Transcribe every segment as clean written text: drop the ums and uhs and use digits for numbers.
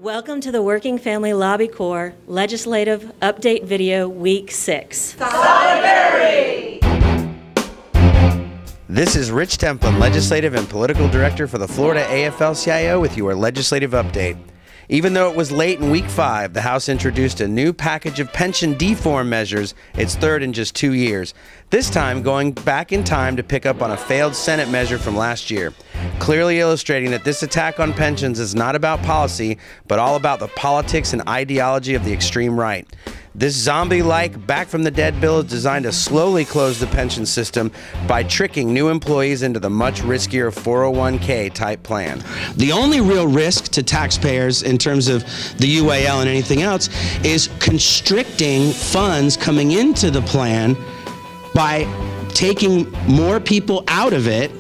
Welcome to the Working Family Lobby Corps Legislative Update Video Week 6. Solidarity! This is Rich Templin, Legislative and Political Director for the Florida AFL-CIO with your legislative update. Even though it was late in Week 5, the House introduced a new package of pension deform measures, its third in just 2 years. This time going back in time to pick up on a failed Senate measure from last year, clearly illustrating that this attack on pensions is not about policy, but all about the politics and ideology of the extreme right. This zombie-like back-from-the-dead bill is designed to slowly close the pension system by tricking new employees into the much riskier 401k type plan. The only real risk to taxpayers in terms of the UAL and anything else is constricting funds coming into the plan by taking more people out of it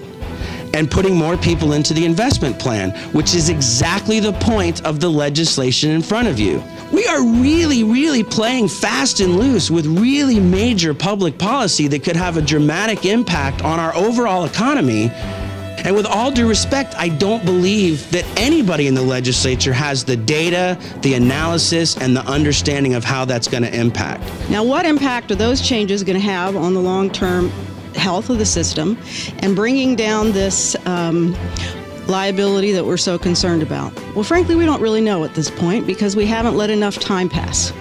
and putting more people into the investment plan, which is exactly the point of the legislation in front of you. We are really playing fast and loose with really major public policy that could have a dramatic impact on our overall economy. And with all due respect, I don't believe that anybody in the legislature has the data, the analysis, and the understanding of how that's going to impact. Now, what impact are those changes going to have on the long-term health of the system and bringing down this liability that we're so concerned about? Well, frankly, we don't really know at this point because we haven't let enough time pass.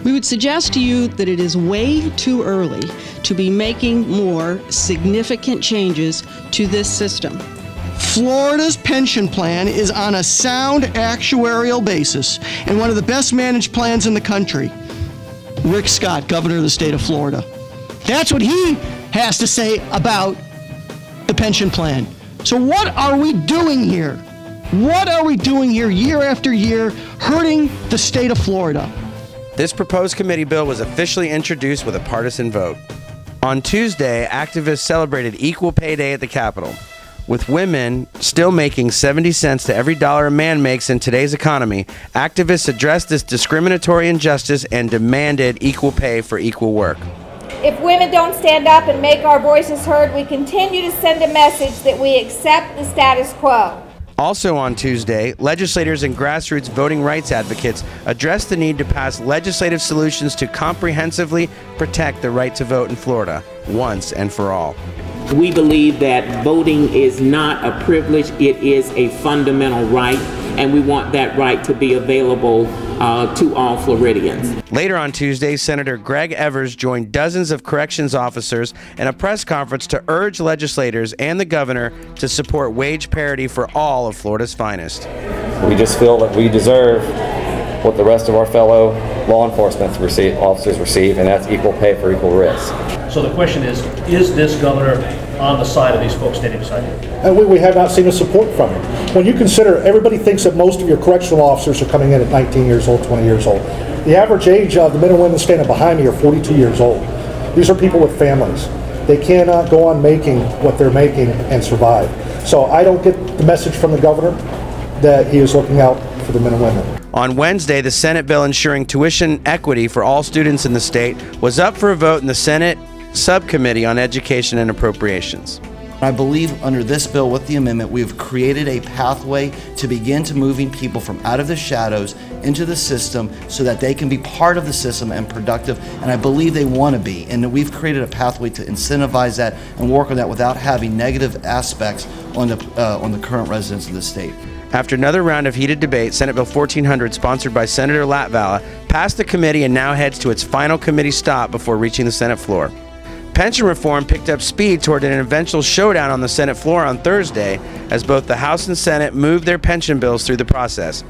We would suggest to you that it is way too early to be making more significant changes to this system. Florida's pension plan is on a sound actuarial basis and one of the best managed plans in the country. Rick Scott, governor of the state of Florida. That's what he has to say about the pension plan. So what are we doing here? What are we doing here year after year, hurting the state of Florida? This proposed committee bill was officially introduced with a partisan vote. On Tuesday, activists celebrated Equal Pay Day at the Capitol. With women still making 70 cents to every dollar a man makes in today's economy, activists addressed this discriminatory injustice and demanded equal pay for equal work. If women don't stand up and make our voices heard, we continue to send a message that we accept the status quo. Also on Tuesday, legislators and grassroots voting rights advocates addressed the need to pass legislative solutions to comprehensively protect the right to vote in Florida, once and for all. We believe that voting is not a privilege, it is a fundamental right, and we want that right to be available to all Floridians. Later on Tuesday, Senator Greg Evers joined dozens of corrections officers in a press conference to urge legislators and the governor to support wage parity for all of Florida's finest. We just feel that we deserve what the rest of our fellow law enforcement officers receive, and that's equal pay for equal risk. So the question is this governor on the side of these folks standing beside you? And we have not seen a support from him. When you consider, everybody thinks that most of your correctional officers are coming in at 19 years old, 20 years old. The average age of the men and women standing behind me are 42 years old. These are people with families. They cannot go on making what they're making and survive. So I don't get the message from the governor that he is looking out for the men and women. On Wednesday, the Senate bill ensuring tuition equity for all students in the state was up for a vote in the Senate Subcommittee on Education and Appropriations. I believe under this bill with the amendment, we have created a pathway to begin to moving people from out of the shadows into the system so that they can be part of the system and productive, and I believe they want to be. And we've created a pathway to incentivize that and work on that without having negative aspects on the current residents of the state. After another round of heated debate, Senate Bill 1400, sponsored by Senator Latvala, passed the committee and now heads to its final committee stop before reaching the Senate floor. Pension reform picked up speed toward an eventual showdown on the Senate floor on Thursday as both the House and Senate moved their pension bills through the process.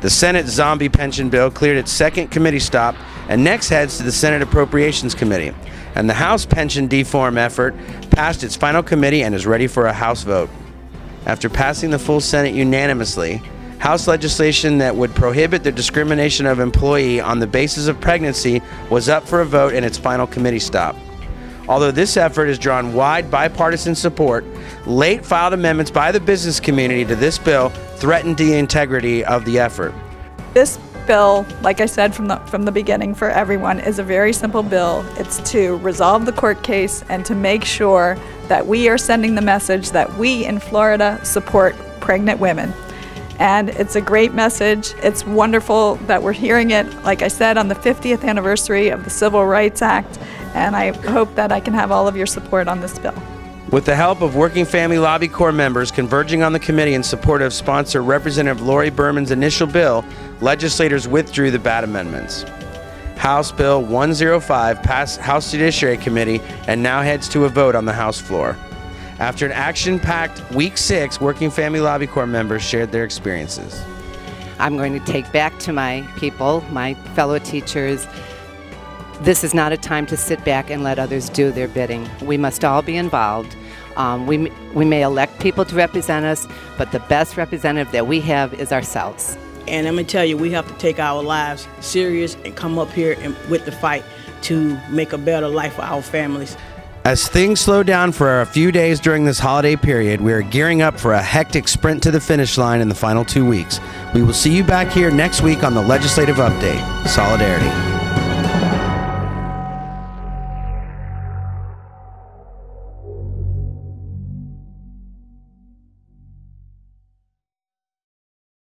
The Senate zombie pension bill cleared its second committee stop and next heads to the Senate Appropriations Committee. And the House pension deform effort passed its final committee and is ready for a House vote. After passing the full Senate unanimously, House legislation that would prohibit the discrimination of employee on the basis of pregnancy was up for a vote in its final committee stop. Although this effort has drawn wide bipartisan support, late filed amendments by the business community to this bill threatened the integrity of the effort. This bill, like I said from the beginning for everyone, is a very simple bill. It's to resolve the court case and to make sure that we are sending the message that we in Florida support pregnant women. And it's a great message. It's wonderful that we're hearing it, like I said, on the 50th anniversary of the Civil Rights Act. And I hope that I can have all of your support on this bill. With the help of Working Family Lobby Corps members converging on the committee in support of sponsor Representative Lori Berman's initial bill, legislators withdrew the bad amendments. House Bill 105 passed House Judiciary Committee and now heads to a vote on the House floor. After an action-packed Week 6, Working Family Lobby Corps members shared their experiences. I'm going to take back to my people, my fellow teachers, this is not a time to sit back and let others do their bidding. We must all be involved. We may elect people to represent us, but the best representative that we have is ourselves. And I'm going to tell you, we have to take our lives serious and come up here with the fight to make a better life for our families. As things slow down for a few days during this holiday period, we are gearing up for a hectic sprint to the finish line in the final 2 weeks. We will see you back here next week on the Legislative Update. Solidarity.